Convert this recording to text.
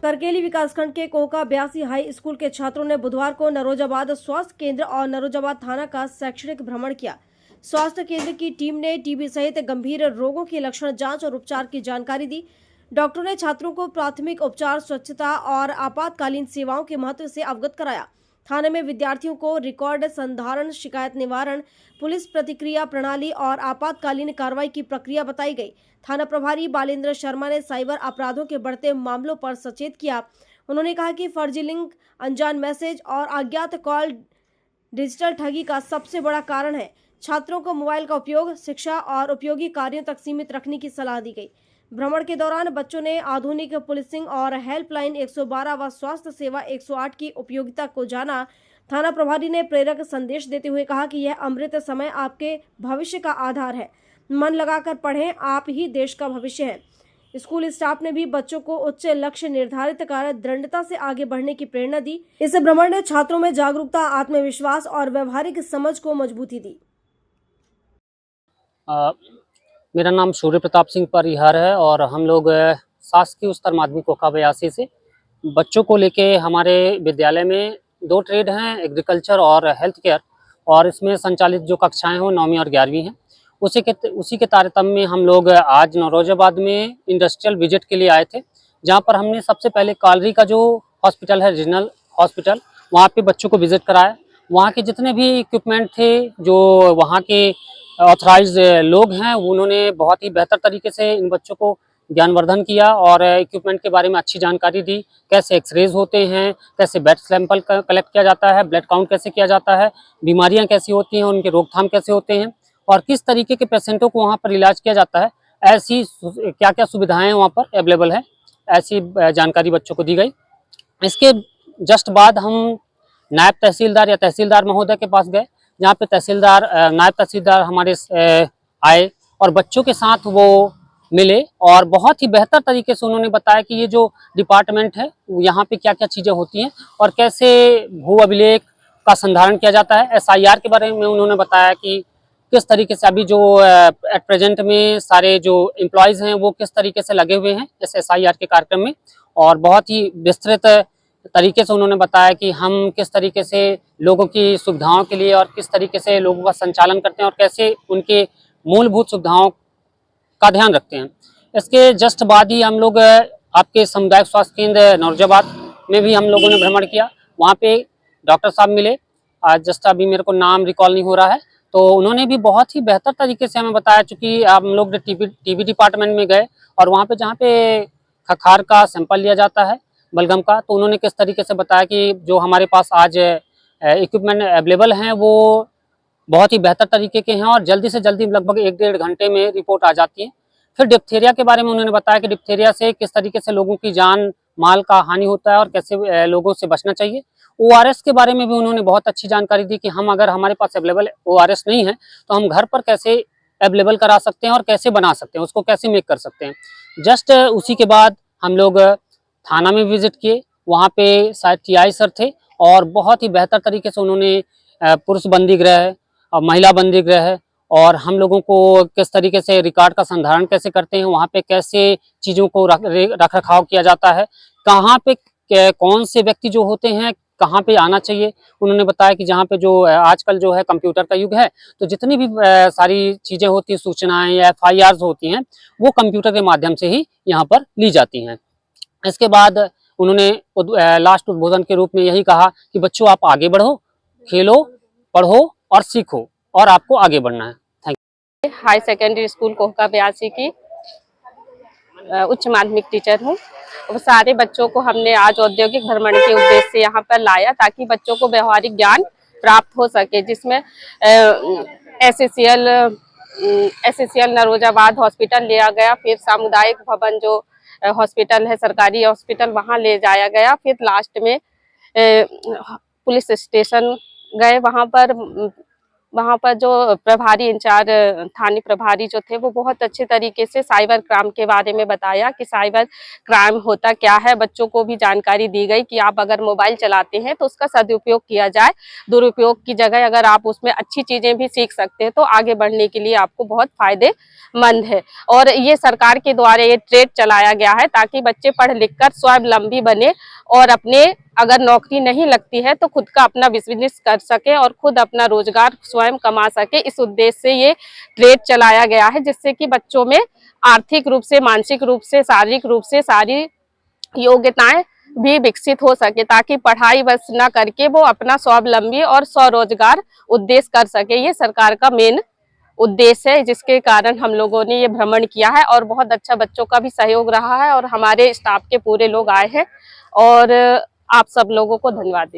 करकेली विकासखंड के Coca 82 high school के छात्रों ने बुधवार को नरोजाबाद स्वास्थ्य केंद्र और नरोजाबाद थाना का शैक्षणिक भ्रमण किया। स्वास्थ्य केंद्र की टीम ने टीबी सहित गंभीर रोगों की लक्षण जांच और उपचार की जानकारी दी। डॉक्टरों ने छात्रों को प्राथमिक उपचार, स्वच्छता और आपातकालीन सेवाओं के महत्व से अवगत कराया। थाने में विद्यार्थियों को रिकॉर्ड संधारण, शिकायत निवारण, पुलिस प्रतिक्रिया प्रणाली और आपातकालीन कार्रवाई की प्रक्रिया बताई गई। थाना प्रभारी बालेंद्र शर्मा ने साइबर अपराधों के बढ़ते मामलों पर सचेत किया। उन्होंने कहा कि फर्जी लिंक, अनजान मैसेज और अज्ञात कॉल डिजिटल ठगी का सबसे बड़ा कारण है। छात्रों को मोबाइल का उपयोग शिक्षा और उपयोगी कार्यों तक सीमित रखने की सलाह दी गई। भ्रमण के दौरान बच्चों ने आधुनिक पुलिसिंग और हेल्पलाइन 112 व स्वास्थ्य सेवा 108 की उपयोगिता को जाना। थाना प्रभारी ने प्रेरक संदेश देते हुए कहा कि यह अमृत समय आपके भविष्य का आधार है। मन लगाकर पढ़ें, आप ही देश का भविष्य है। स्कूल स्टाफ ने भी बच्चों को उच्च लक्ष्य निर्धारित कर दृढ़ता से आगे बढ़ने की प्रेरणा दी। इस भ्रमण ने छात्रों में जागरूकता, आत्मविश्वास और व्यवहारिक समझ को मजबूती दी। मेरा नाम सूर्य प्रताप सिंह परिहार है और हम लोग शासकीय उच्चतर माध्यमिक कोका 82 से बच्चों को लेके हमारे विद्यालय में 2 ट्रेड हैं, एग्रीकल्चर और हेल्थ केयर, और इसमें संचालित जो कक्षाएं हैं वो 9वीं और 11वीं हैं। उसी के तारतम्य में हम लोग आज नौरोजाबाद में इंडस्ट्रियल विजिट के लिए आए थे, जहां पर हमने सबसे पहले कालरी का जो हॉस्पिटल है, रीजनल हॉस्पिटल, वहाँ पे बच्चों को विजिट कराया। वहाँ के जितने भी इक्विपमेंट थे, जो वहाँ के ऑथराइज लोग हैं, उन्होंने बहुत ही बेहतर तरीके से इन बच्चों को ज्ञानवर्धन किया और इक्विपमेंट के बारे में अच्छी जानकारी दी। कैसे एक्सरेज होते हैं, कैसे ब्लड सैंपल कलेक्ट किया जाता है, ब्लड काउंट कैसे किया जाता है, बीमारियां कैसी होती हैं, उनके रोकथाम कैसे होते हैं और किस तरीके के पेशेंटों को वहाँ पर इलाज किया जाता है, ऐसी क्या क्या सुविधाएं वहाँ पर अवेलेबल है, ऐसी जानकारी बच्चों को दी गई। इसके जस्ट बाद हम नायब तहसीलदार या तहसीलदार महोदय के पास गए, जहाँ पे नायब तहसीलदार हमारे आए और बच्चों के साथ वो मिले और बहुत ही बेहतर तरीके से उन्होंने बताया कि ये जो डिपार्टमेंट है यहाँ पे क्या क्या चीज़ें होती हैं और कैसे भू अभिलेख का संधारण किया जाता है। SIR के बारे में उन्होंने बताया कि किस तरीके से अभी जो एट प्रेजेंट में सारे जो एम्प्लॉयज़ हैं वो किस तरीके से लगे हुए हैं इस SIR के कार्यक्रम में, और बहुत ही विस्तृत तरीके से उन्होंने बताया कि हम किस तरीके से लोगों की सुविधाओं के लिए और किस तरीके से लोगों का संचालन करते हैं और कैसे उनके मूलभूत सुविधाओं का ध्यान रखते हैं। इसके जस्ट बाद ही हम लोग आपके सामुदायिक स्वास्थ्य केंद्र नौरोजाबाद में भी हम लोगों ने भ्रमण किया। वहाँ पे डॉक्टर साहब मिले, आज जस्ट अभी मेरे को नाम रिकॉल नहीं हो रहा है, तो उन्होंने भी बहुत ही बेहतर तरीके से हमें बताया। चूँकि हम लोग टीबी डिपार्टमेंट में गए और वहाँ पे जहाँ पे खखार का सैंपल लिया जाता है, बलगम का, तो उन्होंने किस तरीके से बताया कि जो हमारे पास आज इक्विपमेंट अवेलेबल हैं वो बहुत ही बेहतर तरीके के हैं और जल्दी से जल्दी लगभग 1-1.5 घंटे में रिपोर्ट आ जाती है। फिर डिप्थीरिया के बारे में उन्होंने बताया कि डिप्थीरिया से किस तरीके से लोगों की जान माल का हानि होता है और कैसे लोगों से बचना चाहिए। ORS के बारे में भी उन्होंने बहुत अच्छी जानकारी दी कि हम अगर हमारे पास अवेलेबल ORS नहीं है तो हम घर पर कैसे अवेलेबल करा सकते हैं और कैसे बना सकते हैं, उसको कैसे मेक कर सकते हैं। जस्ट उसी के बाद हम लोग थाना में विजिट किए, वहाँ पे शायद TI सर थे और बहुत ही बेहतर तरीके से उन्होंने पुरुष बंदी गृह और महिला बंदी गृह और हम लोगों को किस तरीके से रिकॉर्ड का संधारण कैसे करते हैं, वहाँ पे कैसे चीज़ों को रख रखाव किया जाता है, कहाँ पे कौन से व्यक्ति जो होते हैं कहाँ पे आना चाहिए। उन्होंने बताया कि जहाँ पे जो आजकल जो है कंप्यूटर का युग है, तो जितनी भी सारी चीज़ें होती हैं, सूचनाएं या FIRs होती हैं, वो कंप्यूटर के माध्यम से ही यहाँ पर ली जाती हैं। इसके बाद उन्होंने लास्ट उद्बोधन के रूप में यही कहा कि बच्चों आप आगे बढ़ो, खेलो, पढ़ो और सीखो और आपको आगे बढ़ना है। Thank you. High secondary school Coca 82 की उच्च माध्यमिक टीचर हूँ। और सारे बच्चों को हमने आज औद्योगिक भ्रमण के उद्देश्य से यहाँ पर लाया ताकि बच्चों को व्यवहारिक ज्ञान प्राप्त हो सके, जिसमें SCCL नरोजाबाद हॉस्पिटल लिया गया, फिर सामुदायिक भवन जो हॉस्पिटल है, सरकारी हॉस्पिटल, वहाँ ले जाया गया, फिर लास्ट में पुलिस स्टेशन गए, वहाँ पर वहाँ पर जो प्रभारी इंचार्ज थाने प्रभारी जो थे वो बहुत अच्छे तरीके से साइबर क्राइम के बारे में बताया कि साइबर क्राइम होता क्या है। बच्चों को भी जानकारी दी गई कि आप अगर मोबाइल चलाते हैं तो उसका सदुपयोग किया जाए, दुरुपयोग की जगह अगर आप उसमें अच्छी चीजें भी सीख सकते हैं तो आगे बढ़ने के लिए आपको बहुत फायदेमंद है। और ये सरकार के द्वारा ये ट्रेड चलाया गया है ताकि बच्चे पढ़ लिख कर स्वावलंबी बने और अपने अगर नौकरी नहीं लगती है तो खुद का अपना बिजनेस कर सके और खुद अपना रोजगार स्वयं कमा सके। इस उद्देश्य से ये ट्रेड चलाया गया है, जिससे कि बच्चों में आर्थिक रूप से, मानसिक रूप से, शारीरिक रूप से सारी योग्यताएं भी विकसित हो सके, ताकि पढ़ाई बस न करके वो अपना स्वावलंबी और स्वरोजगार उद्देश्य कर सके। ये सरकार का मेन उद्देश्य है, जिसके कारण हम लोगों ने ये भ्रमण किया है और बहुत अच्छा बच्चों का भी सहयोग रहा है और हमारे स्टाफ के पूरे लोग आए हैं और आप सब लोगों को धन्यवाद देते हैं।